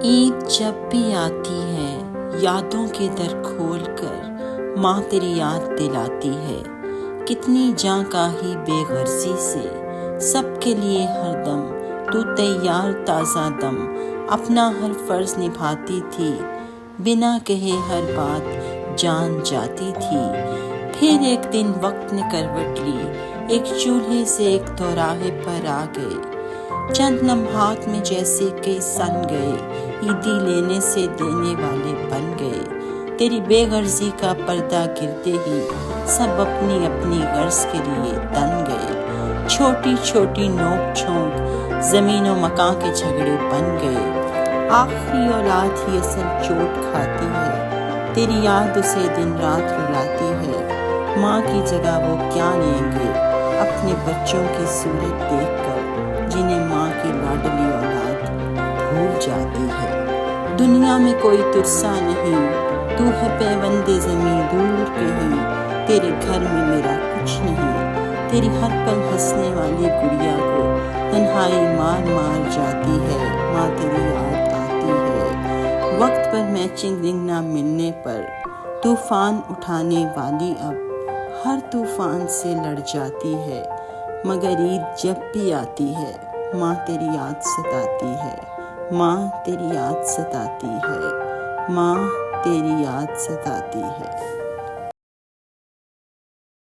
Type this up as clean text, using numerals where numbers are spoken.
عید جب بھی آتی ہے یادوں کے در کھول کر ماں تیری یاد دلاتی ہے، کتنی جاں کاہی بے غرضی سے سب کے لیے ہر دم تو تیار تازہ دم اپنا ہر فرض نبھاتی تھی، بنا کہے ہر بات جان جاتی تھی۔ پھر ایک دن وقت نے کروٹ لی، ایک چولہے سے ایک دوراہے پر آ گئے، چند لمحات میں جیسے کہ سن گئے، عیدی لینے سے دینے والے بن گئے۔ تیری بے غرضی کا پردہ گرتے ہی سب اپنی اپنی غرض کے لیے تن گئے، چھوٹی چھوٹی نوک جھونک زمین و مکان کے جھگڑے بن گئے۔ آخری اولاد ہی اصل چوٹ کھاتی ہے، تیری یاد اسے دن رات رلاتی ہے۔ ماں کی جگہ وہ کیا لیں گے اپنے بچوں کی صورت دیکھ کر، جنہیں ماں کی لاڈلی اولاد بھول جاتی ہے۔ دنیا میں کوئی ترسا نہیں، تو ہے پیوند زمیں دور کہیں، تیرے گھر میں میرا کچھ نہیں۔ تیری ہر پل ہنسنے والی گڑیا کو تنہائی مار مار جاتی ہے، ماں تیری یاد آتی ہے۔ وقت پر میچنگ رنگ نہ ملنے پر طوفان اٹھانے والی اب ہر طوفان سے لڑ جاتی ہے، مگر عید جب بھی آتی ہے ماں تیری یاد ستاتی ہے، ماں تیری یاد ستاتی ہے، ماں تیری یاد ستاتی ہے۔